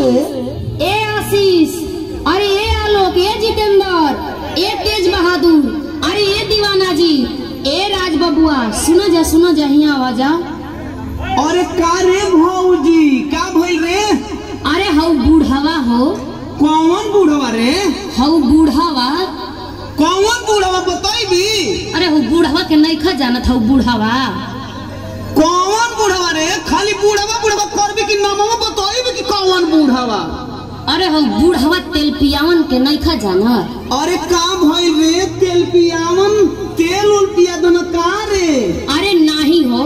ए आशीष, अरे ए आलोक, ए जितेंद्र, ए तेज बहादुर, अरे ए दीवाना जी, ए राज बबुआ, सुनो जा हिया आवाजा। अरे का रे भौजी, का भइल रे? अरे हौ बूढ़वा हो। कौन बूढ़वा रे? हौ बूढ़वा। कौन बूढ़वा बताइबी? अरे हौ बूढ़वा के नइखा जानत हौ बूढ़वा। कौन बूढ़वा रे? खाली बूढ़वा करबी कि नामवा बताइबी कि कौन बूढ़वा? अरे हौ बूढ़वा तेल पियावन के नइखा जानत। अरे का भइल रे? तेल पियावन, तेल उल पिया दोनों का रे? अरे नाही हो।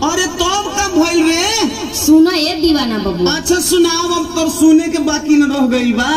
अरे तब का भइल रे? सुना ए दीवाना बबू। अच्छा सुनाओ, अब तो सुने के बाकी न रह गई बा।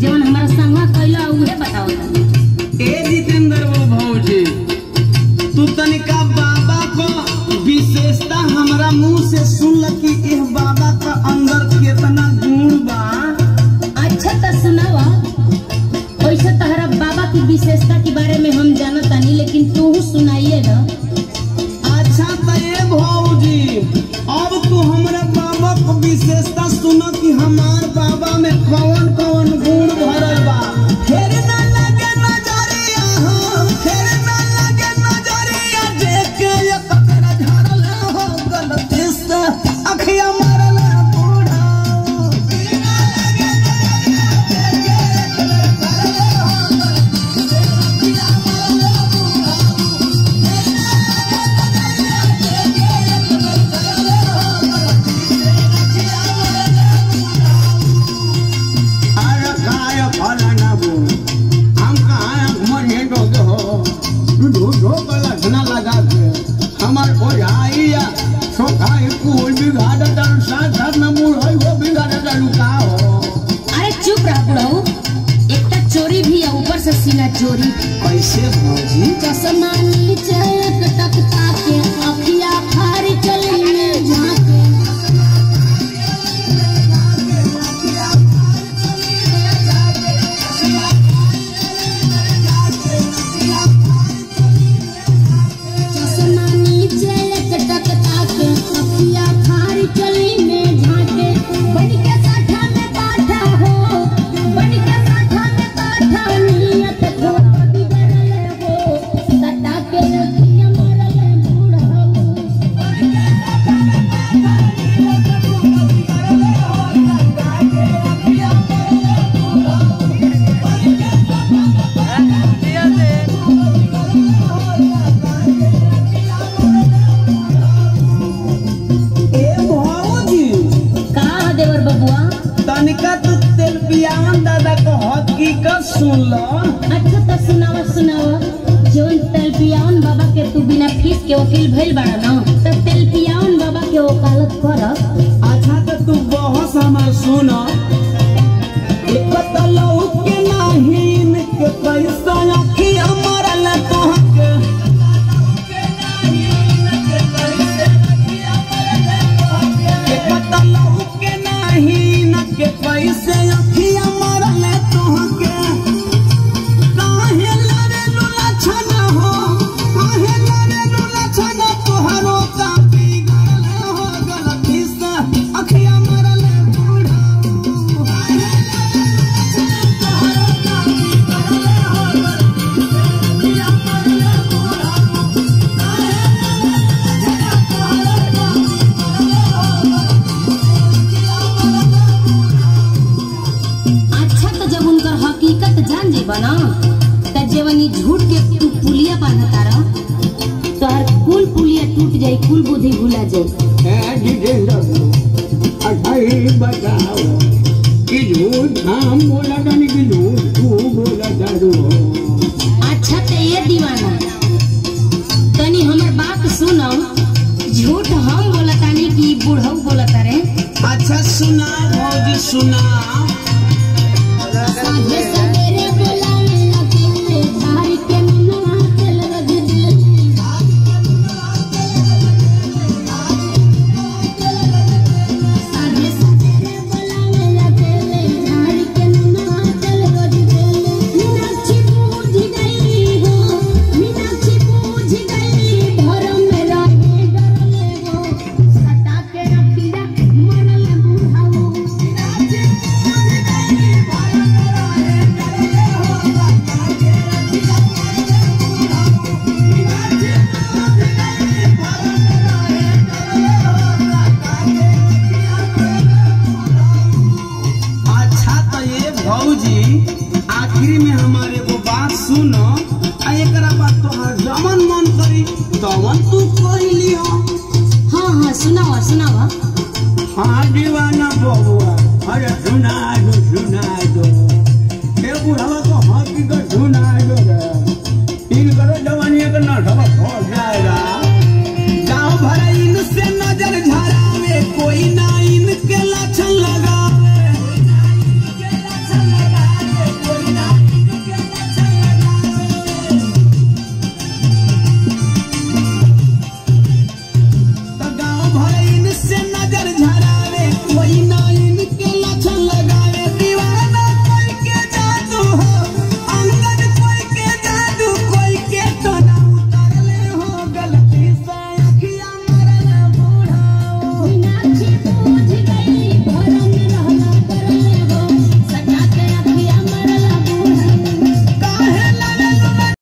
जीवन हमारा संगवा कैला उहे बताओ तनी। ए जितेंद्र वो भौजी, तू तनिका बाबा को विशेषता हमरा मुंह से सुन ल कि एह बाबा का अंदर कितना गुण बा। अच्छा तो सुनावा। वैसे तहरा बाबा की विशेषता के बारे में हम जानत तानी, लेकिन तू सुनाइए ना। अच्छा तो ए भौजी, अब तू हमरा बाबा को विशेषता सुनो कि हमार बाबा में कौन कौन गुण भरल बा। फिर न लगे नजरिया हो, फिर न लगे नजरिया, देख के एक तेरा झाड़ल हो गलती से अखिया मारल बूढ़ा। अरे चुप रह बुढ़ऊ, एक तो चोरी भी है, ऊपर से सीना चोरी। कैसे भौजी? चश्मा नीचे टकता के अखिया फारी चली में झांके। चश्मा नीचे टकता के अखिया फारी चली में झांके। बन के साठा में पाठा हो, बन के साठा में पाठा, नियत थोड़ा बिगड़ले हो, सटा के अखिया मरले बूढ़ा हो। ए भौजी, कहाँ देवर बबुआ? तनिका तू तेल पियावन दादा को हकीकत सुन लो। अच्छा तो सुनावा। जौन तेलपियावन बाबा के तू बिना फीस के वकील भइल बाड़ा ना, तो तेलपियावन बाबा के वकालत कर। अच्छा तो तू बहुत हमार सुनो। एक तलऊ के नाहीन के पैसा अखिया मरल तोहके। एक तलऊ के नाहीन के पैसे अखिया मरल तोहके। काहे लरे लुला छना हो, काहे लरे लुला छना, तोहरो का बिगड़ल हो गलती से अखिया मरल बूढ़ा। जाई, कुल बुद्धि भूला जाई। जितेंद्र अच्छा ही बताओ कि झूठ हम बोला था नहीं कि झूठ तू बोला था तू। अच्छा तो ये दीवाना तनी हमर बात सुनो, झूठ हम बोलता नहीं कि बूढ़ऊ बोलता रे। अच्छा सुना भौजी सुना। साझे सवेरे बोलावे अकेले धार के मुनवा चल रग दिल। साझे सवेरे बोलावे अकेले धार के मुनवा चल रग दिल। मीनाक्षी पूछ गई हो, मीनाक्षी पूछ गई भरम में रहे डरले हो। सटा के रखिया मरले बुढ़ाऊ। अच्छा तो ये भौजी आखिरी में हमारे को बात सुनो, एकरा बात तोहार जमन मन करी तवन तू कह लियो। हाँ हाँ सुनावा सुनावा। हाँ दीवाना बबुआ अरे सुना